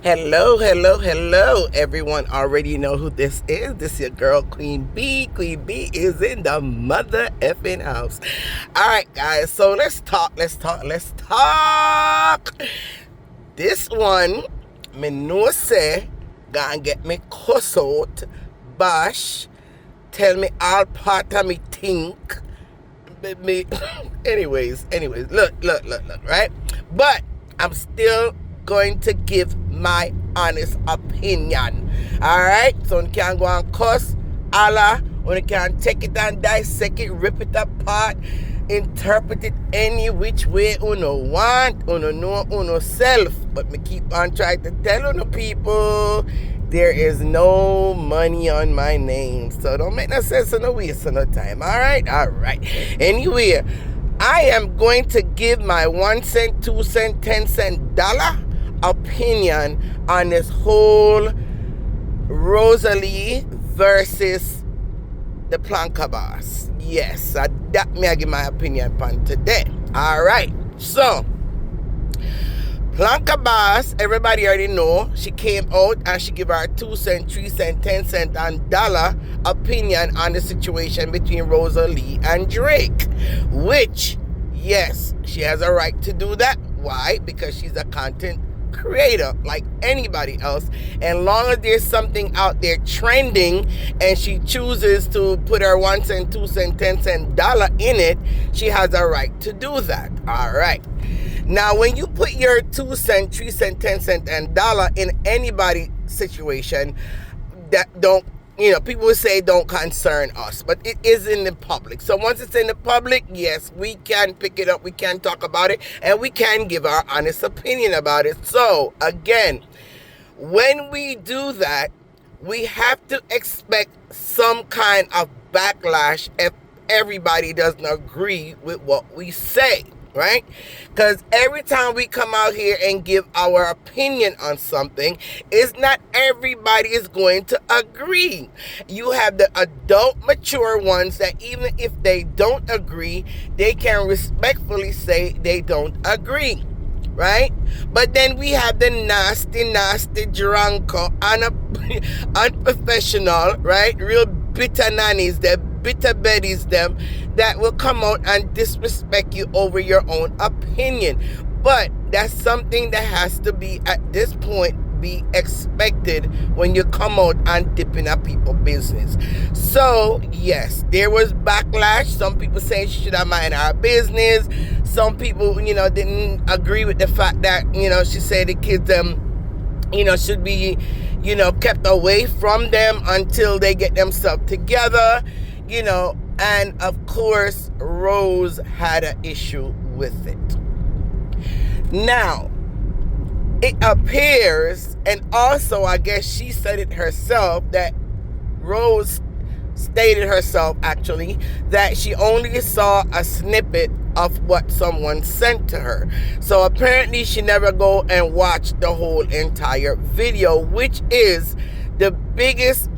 Hello, hello, hello. Everyone already know who this is. This is your girl, Queen B. Queen B is in the mother effing house. All right, guys. So let's talk. This one, me know say, gonna get me cuss out, bash, tell me all part of me think. Me, anyways, look, right? But I'm still going to give my honest opinion. Alright? So you can go and cuss, Allah, when you can take it and dissect it, rip it apart, interpret it any which way uno want, uno know uno self. But me keep on trying to tell uno people there is no money on my name. So don't make no sense and no waste of no time. Alright? Anyway, I am going to give my 1 cent, 2 cent, 10 cent dollar opinion on this whole Roselee versus the Planka boss. Yes, that me I give my opinion upon today. Alright, so Planka boss, everybody already know, she came out and she gave her 2 cent, 3 cent, 10 cent and dollar opinion on the situation between Roselee and Drake. Which, yes, she has a right to do that. Why? Because she's a content creator like anybody else, and long as there's something out there trending and she chooses to put her 1 cent, 2 cent, 10 cent dollar in it, she has a right to do that. All right, now when you put your 2 cent, 3 cent, 10 cent and dollar in anybody situation, that don't, people will say don't concern us, but it is in the public. So once it's in the public, yes, we can pick it up, we can talk about it, and we can give our honest opinion about it. So again, when we do that, we have to expect some kind of backlash if everybody doesn't agree with what we say. Right? Because every time we come out here and give our opinion on something, it's not everybody is going to agree. You have the adult, mature ones that even if they don't agree, they can respectfully say they don't agree. Right? But then we have the nasty drunker, unprofessional, right? Real bitter nannies, the bitter betties, them that will come out and disrespect you over your own opinion. But that's something that has to be, at this point, be expected when you come out and dip in a people's business. So yes, there was backlash. Some people saying she should have mind her business. Some people, didn't agree with the fact that, she said the kids should be, kept away from them until they get themselves together, and of course Rose had an issue with it. Now, it appears, and also I guess she said it herself, that Rose stated herself actually that she only saw a snippet of what someone sent to her. So apparently she never go and watch the whole entire video, which is the biggest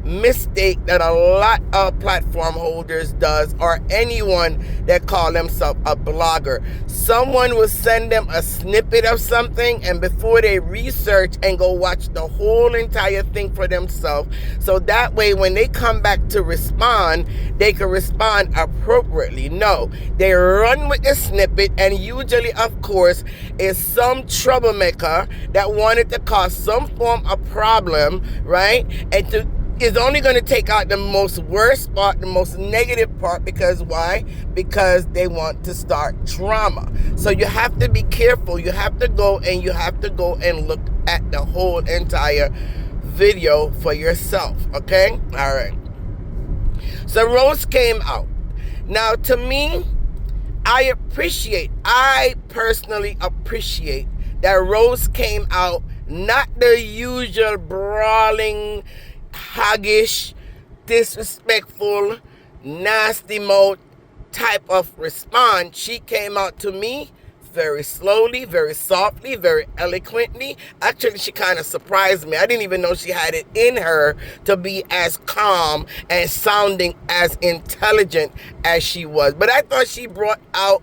mistake that a lot of platform holders does, or anyone that call themselves a blogger. Someone will send them a snippet of something, and before they research and go watch the whole entire thing for themselves, so that way when they come back to respond, they can respond appropriately. No, they run with the snippet, and usually, of course, is some troublemaker that wanted to cause some form of problem, right? And is only going to take out the most worst part, the most negative part, because why? Because they want to start drama. So you have to be careful. You have to go and look at the whole entire video for yourself. Okay? All right. So Rose came out. Now, to me, I personally appreciate that Rose came out, not the usual brawling, hoggish, disrespectful, nasty mouth type of response. She came out to me very slowly, very softly, very eloquently. Actually, she kind of surprised me. I didn't even know she had it in her to be as calm and sounding as intelligent as she was. But I thought she brought out,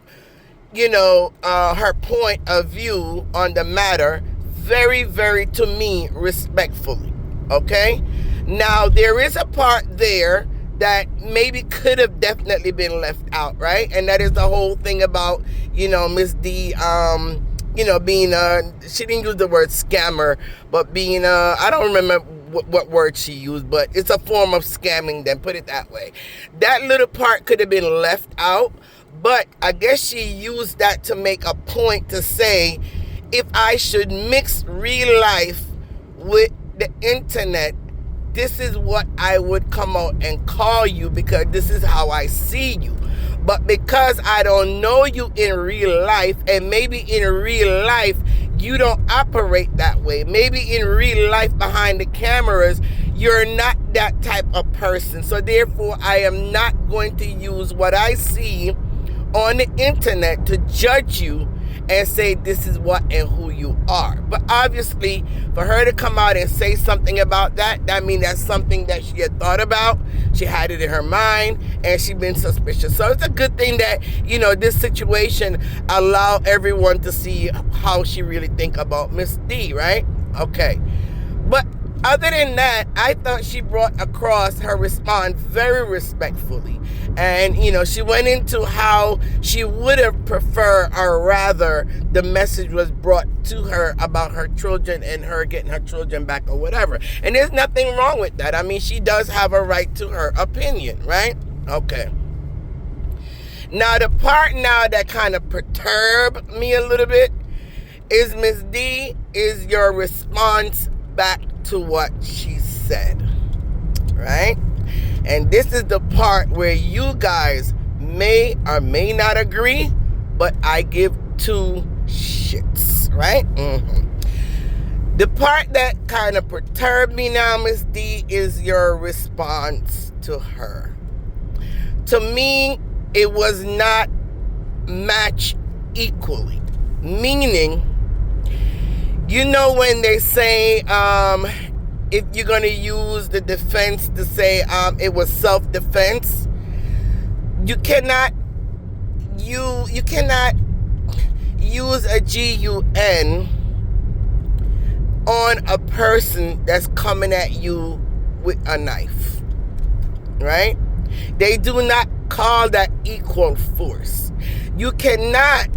her point of view on the matter very, very, to me, respectfully. Okay? Now, there is a part there that maybe could have definitely been left out, right? And that is the whole thing about, Miss D, being she didn't use the word scammer, but being I don't remember what word she used, but it's a form of scamming them, put it that way. That little part could have been left out, but I guess she used that to make a point to say, if I should mix real life with the internet, this is what I would come out and call you, because this is how I see you. But because I don't know you in real life, and maybe in real life you don't operate that way, maybe in real life behind the cameras you're not that type of person, so therefore I am not going to use what I see on the internet to judge you and say this is what and who you are. But obviously, for her to come out and say something about that means that's something that she had thought about, she had it in her mind, and she's been suspicious. So it's a good thing that, this situation allow everyone to see how she really think about Miss D, right? Okay. But other than that, I thought she brought across her response very respectfully. And, she went into how she would have preferred, or rather, the message was brought to her about her children and her getting her children back or whatever. And there's nothing wrong with that. I mean, she does have a right to her opinion, right? Okay. Now, the part now that kind of perturbed me a little bit is, Miss D, is your response back to what she said, right? And this is the part where you guys may or may not agree, but I give two shits, right? The part that kind of perturbed me now, Miss D, is your response to her. To me, it was not matched equally. Meaning, when they say, if you're going to use the defense to say it was self-defense, you cannot use a GUN on a person that's coming at you with a knife, right? They do not call that equal force. You cannot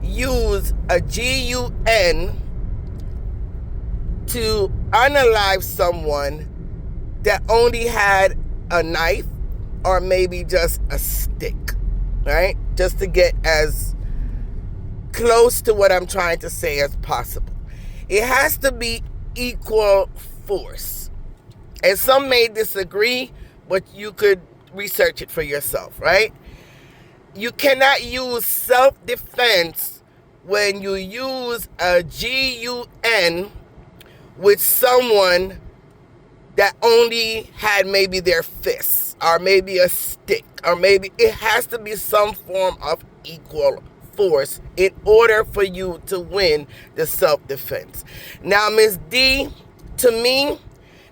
use a GUN to unalive someone that only had a knife or maybe just a stick, right? Just to get as close to what I'm trying to say as possible. It has to be equal force. And some may disagree, but you could research it for yourself, right? You cannot use self-defense when you use a GUN with someone that only had maybe their fists or maybe a stick, or maybe it has to be some form of equal force in order for you to win the self-defense. Now, Miss D, to me,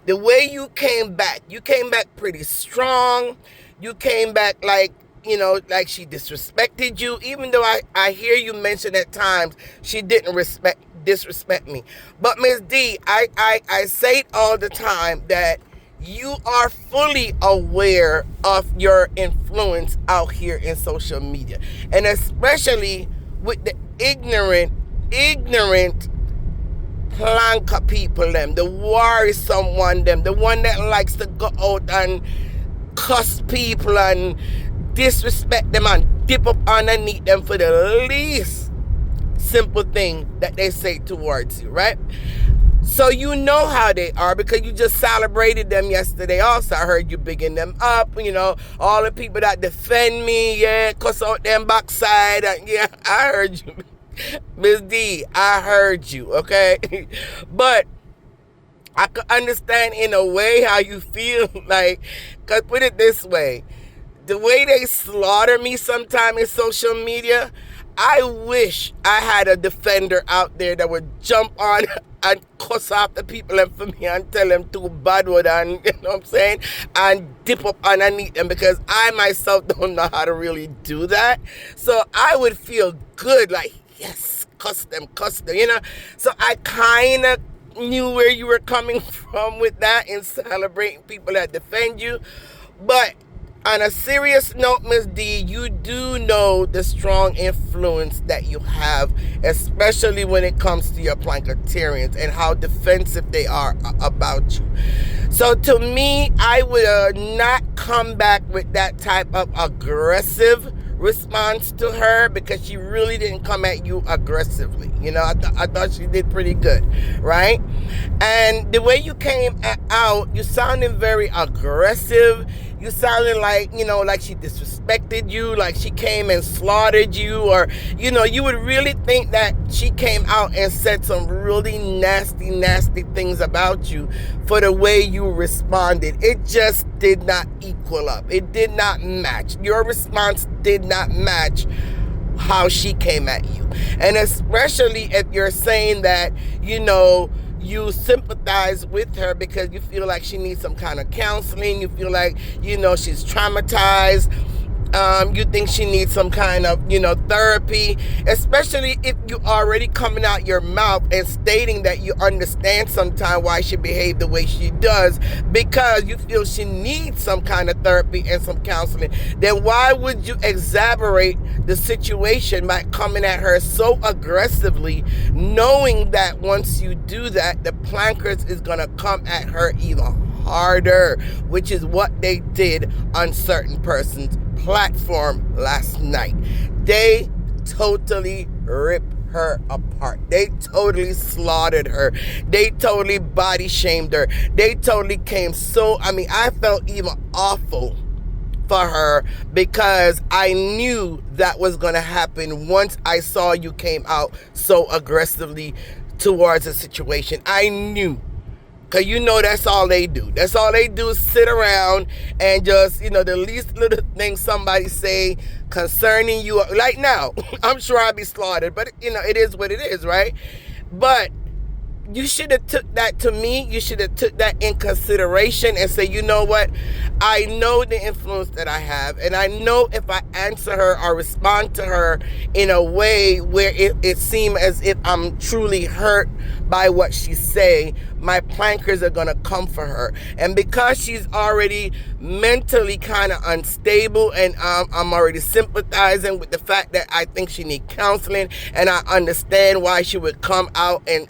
the way you came back pretty strong. You came back like she disrespected you, even though I hear you mention at times she didn't disrespect me. But Miss D, I say it all the time that you are fully aware of your influence out here in social media, and especially with the ignorant Planka people, them, the worrisome one, them, the one that likes to go out and cuss people and disrespect them and dip up underneath them for the least simple thing that they say towards you, right? So you know how they are because you just celebrated them yesterday also. I heard you bigging them up, all the people that defend me, cuss out them backside. Yeah, I heard you. Miss D, I heard you, okay? But I could understand in a way how you feel like, because put it this way, the way they slaughter me sometime in social media, I wish I had a defender out there that would jump on and cuss off the people and for me and tell them too bad word and, you know what I'm saying, and dip up underneath them, because I myself don't know how to really do that. So I would feel good, like, yes, cuss them, you know. So I kind of knew where you were coming from with that in celebrating people that defend you. But on a serious note, Miss D, you do know the strong influence that you have, especially when it comes to your Plankatarians and how defensive they are about you. So to me, I would not come back with that type of aggressive response to her, because she really didn't come at you aggressively. You know, I thought she did pretty good, right? And the way you came out, you sounded very aggressive. You sounded like, you know, like she disrespected you, like she came and slaughtered you, or, you know, you would really think that she came out and said some really nasty, nasty things about you for the way you responded. It just did not equal up. It did not match. Your response did not match how she came at you. And especially if you're saying that, you know, you sympathize with her because you feel like she needs some kind of counseling. You feel like, you know, she's traumatized. You think she needs some kind of, you know, therapy, especially if you already coming out your mouth and stating that you understand sometimes why she behaved the way she does, because you feel she needs some kind of therapy and some counseling. Then why would you exacerbate the situation by coming at her so aggressively, knowing that once you do that, the Plankers is going to come at her even harder, which is what they did on certain persons' platform last night. They totally ripped her apart. They totally slaughtered her. They totally body shamed her. They totally came I felt even awful for her, because I knew that was going to happen once I saw you came out so aggressively towards the situation. I knew. Because you know that's all they do. That's all they do is sit around and just, you know, the least little thing somebody say concerning you. Like now, I'm sure I'll be slaughtered, but, you know, it is what it is, right? But you should have took that, to me, you should have took that in consideration and say, you know what? I know the influence that I have, and I know if I answer her or respond to her in a way where it seems as if I'm truly hurt by what she say, my Plankers are going to come for her. And because she's already mentally kind of unstable, and I'm already sympathizing with the fact that I think she needs counseling, and I understand why she would come out and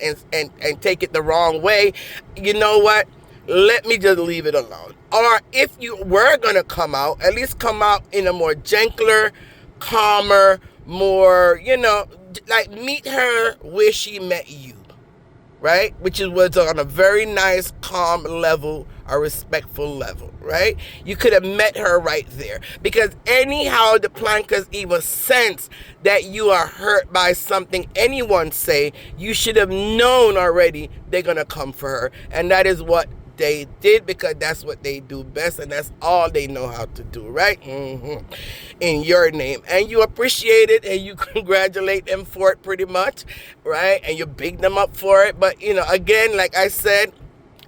take it the wrong way, you know what? Let me just leave it alone. Or if you were going to come out, at least come out in a more gentler, calmer, more, you know, like meet her where she met you. Right? Which was on a very nice, calm level, a respectful level, right? You could have met her right there. Because anyhow, the Plankers even sense that you are hurt by something anyone say, you should have known already they're going to come for her. And that is what they did, because that's what they do best, and that's all they know how to do, right? In your name. And you appreciate it, and you congratulate them for it pretty much, right? And you big them up for it. But, you know, again, like I said,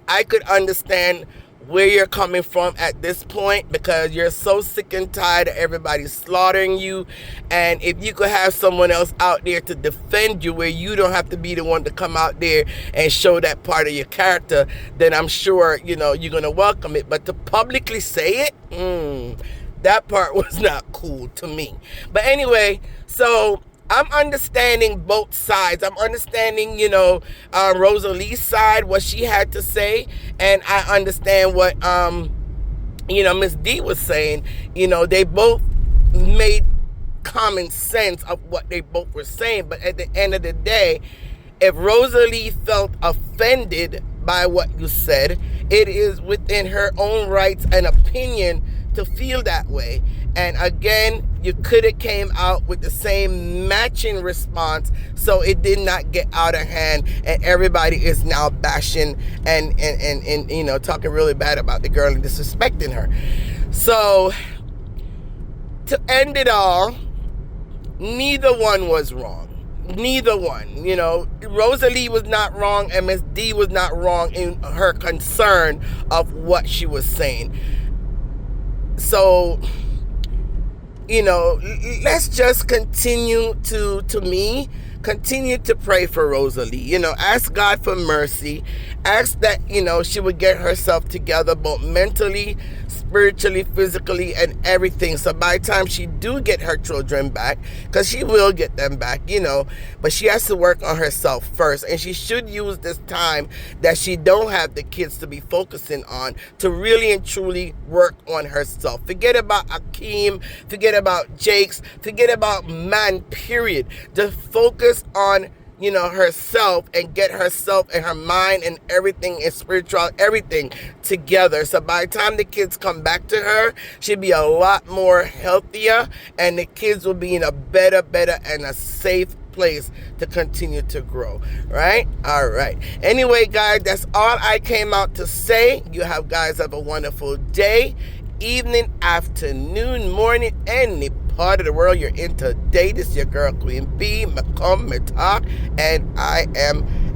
I could understand where you're coming from at this point, because you're so sick and tired of everybody slaughtering you. And if you could have someone else out there to defend you, where you don't have to be the one to come out there and show that part of your character, then I'm sure, you know, you're going to welcome it. But to publicly say it, that part was not cool to me. But anyway, so I'm understanding both sides. I'm understanding, you know, Roselee's side, what she had to say. And I understand what, you know, Miss D was saying. You know, they both made common sense of what they both were saying. But at the end of the day, if Roselee felt offended by what you said, it is within her own rights and opinion to feel that way. And again, you could have came out with the same matching response, so it did not get out of hand, and everybody is now bashing and you know, talking really bad about the girl and disrespecting her. So to end it all, neither one was wrong. Neither one. You know, Roselee was not wrong, and Miss D was not wrong in her concern of what she was saying. So, you know, let's just continue to me, continue to pray for Roselee. Ask God for mercy. Ask that, she would get herself together, both mentally, spiritually, physically, and everything. So by the time she do get her children back, because she will get them back, but she has to work on herself first. And she should use this time that she don't have the kids to be focusing on to really and truly work on herself. Forget about Akeem, forget about Jakes, forget about man, period. Just focus on herself, and get herself and her mind and everything and spiritual, everything together. So by the time the kids come back to her, she'll be a lot more healthier, and the kids will be in a better and a safe place to continue to grow. Right? All right. Anyway, guys, that's all I came out to say. You guys have a wonderful day, evening, afternoon, morning, any part of the world you're in today. This is your girl, Queen B, McComb, talk, and I am